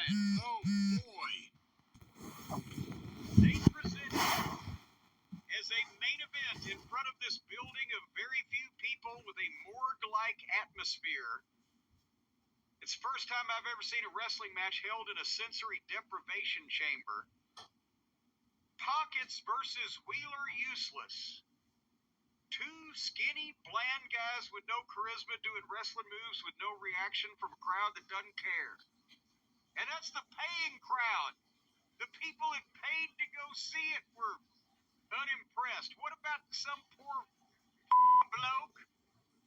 Oh boy. They present as a main event in front of this building of very few people with a morgue-like atmosphere. It's the first time I've ever seen a wrestling match held in a sensory deprivation chamber. Pockets versus Wheeler Useless. Two skinny, bland guys with no charisma doing wrestling moves with no reaction from a crowd that doesn't care. And that's the paying crowd. The people that paid to go see it were unimpressed. What about some poor bloke,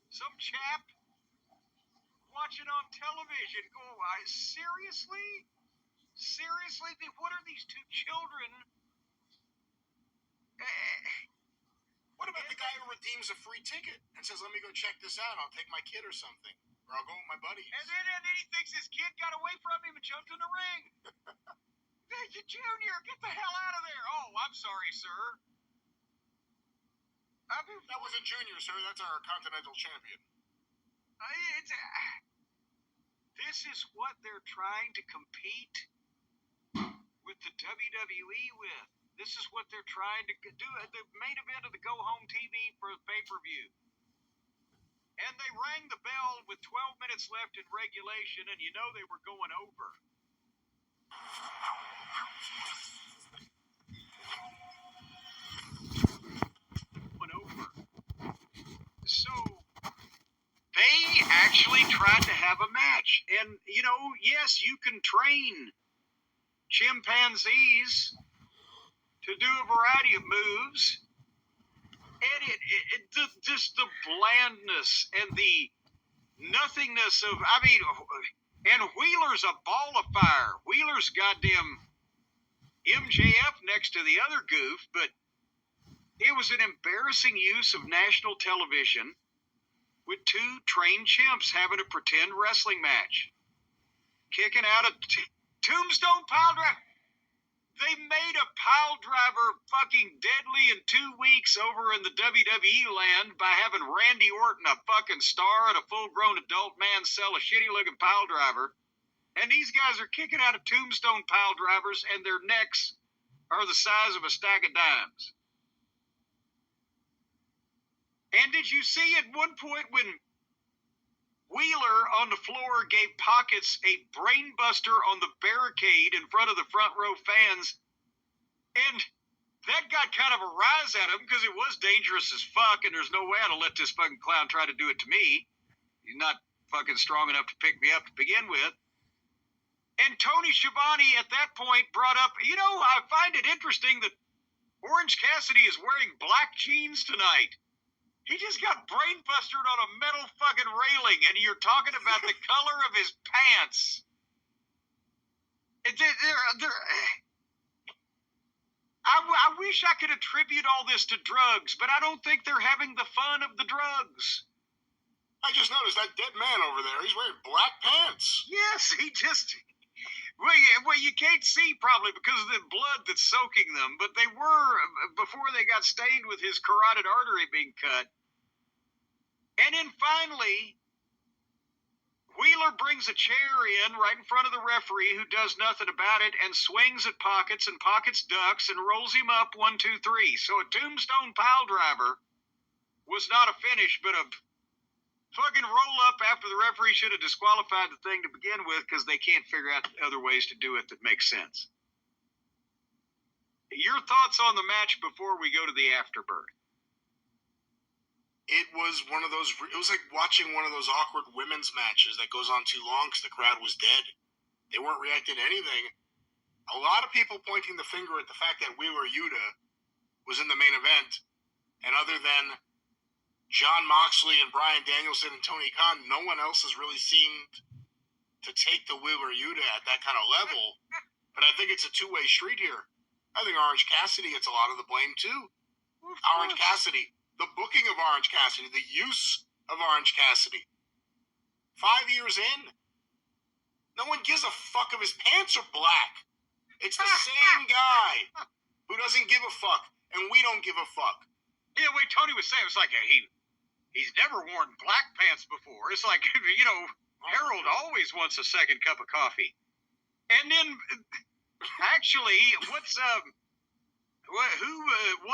some chap watching on television go, seriously? Seriously? What are these two children? What about the guy who redeems a free ticket and says, let me go check this out, I'll take my kid or something, or I'll go with my buddies? And then he thinks his kid got away from him and jumped in the ring. Hey, Junior, get the hell out of there. Oh, I'm sorry, sir. That wasn't Junior, sir. That's our Continental Champion. This is what they're trying to compete with the WWE with. This is what they're trying to do at the main event of the Go Home TV for the pay-per-view. And they rang the bell with 12 minutes left in regulation, and you know they were going over. So they actually tried to have a match. And, yes, you can train chimpanzees to do a variety of moves. And just the blandness and the nothingness of, and Wheeler's a ball of fire. Wheeler's goddamn MJF next to the other goof, but it was an embarrassing use of national television with two trained chimps having a pretend wrestling match. Kicking out a tombstone pile driver. They made a pile driver fucking deadly in 2 weeks over in the WWE land by having Randy Orton, a fucking star, and a full-grown adult man sell a shitty-looking pile driver. And these guys are kicking out of tombstone pile drivers, and their necks are the size of a stack of dimes. And did you see at one point when Wheeler on the floor gave Pockets a brainbuster on the barricade in front of the front row fans, and that got kind of a rise at him because it was dangerous as fuck, and there's no way I'd let this fucking clown try to do it to me. He's not fucking strong enough to pick me up to begin with. And Tony Schiavone at that point brought up, I find it interesting that Orange Cassidy is wearing black jeans tonight. He just got brainbustered on a metal fucking railing, and you're talking about the color of his pants. I wish I could attribute all this to drugs, but I don't think they're having the fun of the drugs. I just noticed that dead man over there, he's wearing black pants. Yes, he just... Well, you can't see probably because of the blood that's soaking them, but they were before they got stained with his carotid artery being cut. And then finally, Wheeler brings a chair in right in front of the referee who does nothing about it and swings at Pockets, and Pockets ducks and rolls him up 1, 2, 3. So a tombstone pile driver was not a finish, but a fucking roll up after the referee should have disqualified the thing to begin with because they can't figure out other ways to do it that make sense. Your thoughts on the match before we go to the afterbirth? It was it was like watching one of those awkward women's matches that goes on too long because the crowd was dead. They weren't reacting to anything. A lot of people pointing the finger at the fact that Wheeler Yuta was in the main event, and other than Jon Moxley and Bryan Danielson and Tony Khan, no one else has really seemed to take the Wheeler Yuta at that kind of level. But I think it's a two-way street here. I think Orange Cassidy gets a lot of the blame too. Orange Cassidy, the booking of Orange Cassidy, the use of Orange Cassidy. 5 years in, no one gives a fuck if his pants are black. It's the same guy who doesn't give a fuck, and we don't give a fuck. Yeah, wait, Tony was saying, it's like he's never worn black pants before. It's like, Harold always wants a second cup of coffee. And then, actually, one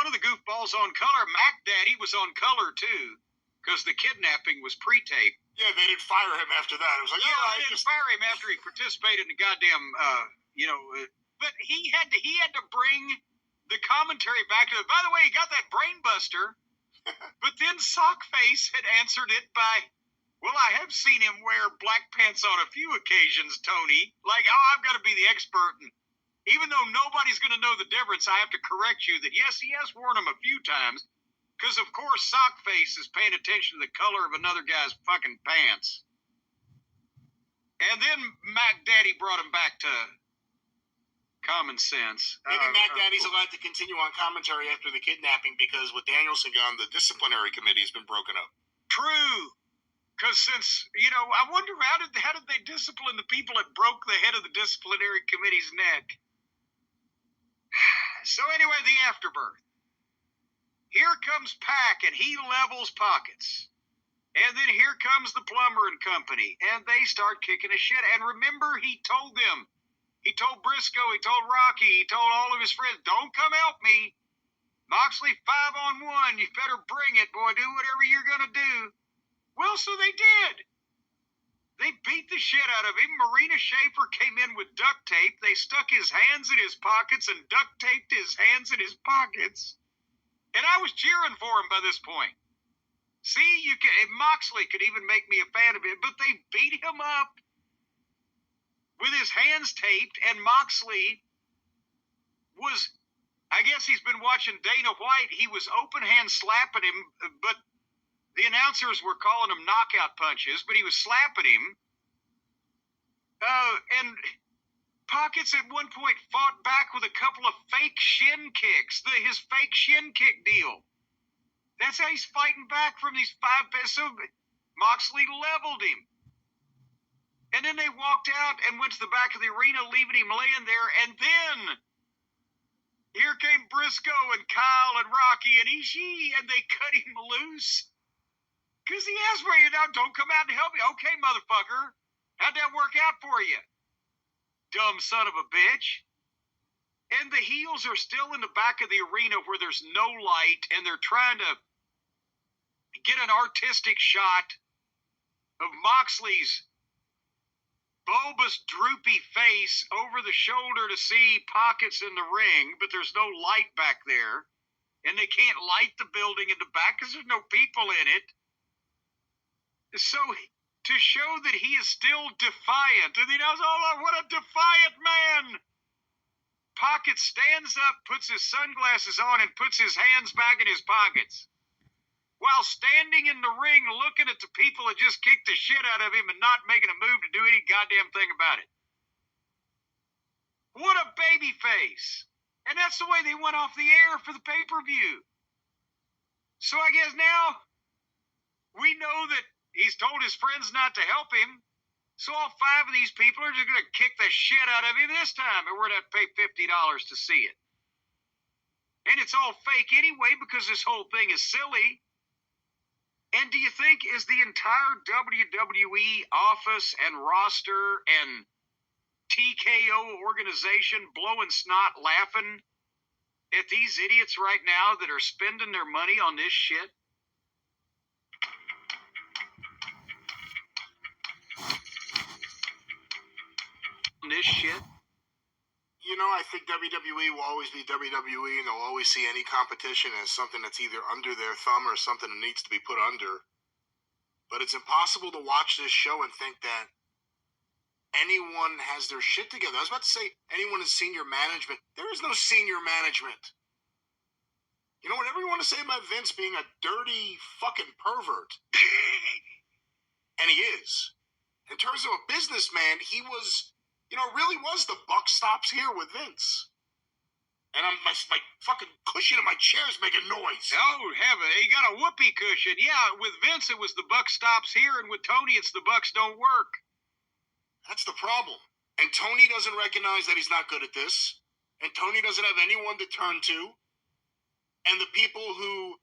of the goofballs on color, Mac Daddy, was on color too, because the kidnapping was pre-taped. Yeah, they didn't fire him after that. It was like, Yeah, they didn't fire him after he participated in the goddamn, but he had to bring the commentary back to it. By the way, he got that brain buster, but then Sockface had answered it by, well, I have seen him wear black pants on a few occasions, Tony. Like, oh, I've got to be the expert. And even though nobody's going to know the difference, I have to correct you that, yes, he has worn them a few times. Because, of course, Sockface is paying attention to the color of another guy's fucking pants. And then Mac Daddy brought him back to common sense. Maybe Mac Daddy's allowed to continue on commentary after the kidnapping because with Danielson gone, the disciplinary committee has been broken up. True. Because since, I wonder how did they discipline the people that broke the head of the disciplinary committee's neck? So anyway, the afterbirth. Here comes Pac, and he levels pockets. And then here comes the plumber and company, and they start kicking his shit. And remember, he told them, he told Briscoe, he told Rocky, he told all of his friends, don't come help me. Moxley 5-on-1, you better bring it, boy, do whatever you're going to do. Well, so they did. They beat the shit out of him. Marina Schaefer came in with duct tape. They stuck his hands in his pockets and duct taped his hands in his pockets. And I was cheering for him by this point. See, Moxley could even make me a fan of him, but they beat him up with his hands taped, and Moxley was, I guess he's been watching Dana White. He was open hand slapping him, but the announcers were calling him knockout punches, but he was slapping him. And Pockets at one point fought back with a couple of fake shin kicks, his fake shin kick deal. That's how he's fighting back from these 5 best. So Moxley leveled him. And then they walked out and went to the back of the arena, leaving him laying there. And then here came Briscoe and Kyle and Rocky and Ishii, and they cut him loose. Because he asked for you now, don't come out and help me. Okay, motherfucker. How'd that work out for you? Dumb son of a bitch. And the heels are still in the back of the arena where there's no light, and they're trying to get an artistic shot of Moxley's bulbous, droopy face over the shoulder to see Pockets in the ring, but there's no light back there, and they can't light the building in the back because there's no people in it. So to show that he is still defiant, and he knows, oh, what a defiant man! Pockets stands up, puts his sunglasses on, and puts his hands back in his pockets, while standing in the ring looking at the people that just kicked the shit out of him and not making a move to do any goddamn thing about it. What a baby face! And that's the way they went off the air for the pay-per-view. So I guess now we know that he's told his friends not to help him. So all 5 of these people are just going to kick the shit out of him this time, and we're going to pay $50 to see it. And it's all fake anyway because this whole thing is silly. And do you think is the entire WWE office and roster and TKO organization blowing snot laughing at these idiots right now that are spending their money on this shit? This shit? You know, I think WWE will always be WWE, and they'll always see any competition as something that's either under their thumb or something that needs to be put under. But it's impossible to watch this show and think that anyone has their shit together. I was about to say anyone in senior management. There is no senior management. You know, whatever you want to say about Vince being a dirty fucking pervert, and he is. In terms of a businessman, he was... You know, it really was the buck stops here with Vince. And my fucking cushion in my chair is making noise. Oh, heaven. He got a whoopee cushion. Yeah, with Vince, it was the buck stops here, and with Tony, it's the bucks don't work. That's the problem. And Tony doesn't recognize that he's not good at this. And Tony doesn't have anyone to turn to. And the people who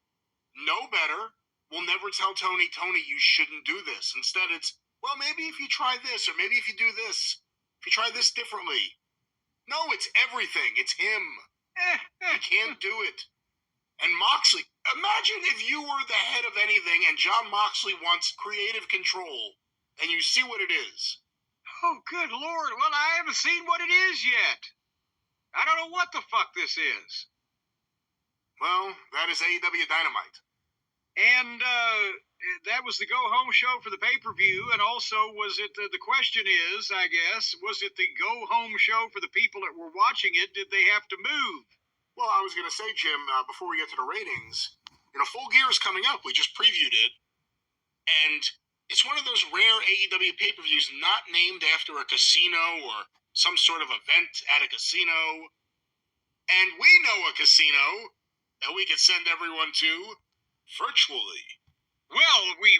know better will never tell Tony, you shouldn't do this. Instead, it's, well, maybe if you try this, or maybe if you do this. If If you try this differently. No, it's everything. It's him. He can't do it. And Moxley, imagine if you were the head of anything and John Moxley wants creative control and you see what it is. Oh, good Lord. Well, I haven't seen what it is yet. I don't know what the fuck this is. Well, that is AEW Dynamite. And that was the go-home show for the pay-per-view. And also, was it, the question is, I guess, was it the go-home show for the people that were watching it? Did they have to move? Well, I was going to say, Jim, before we get to the ratings, Full Gear is coming up. We just previewed it. And it's one of those rare AEW pay-per-views not named after a casino or some sort of event at a casino. And we know a casino that we can send everyone to virtually. Well, we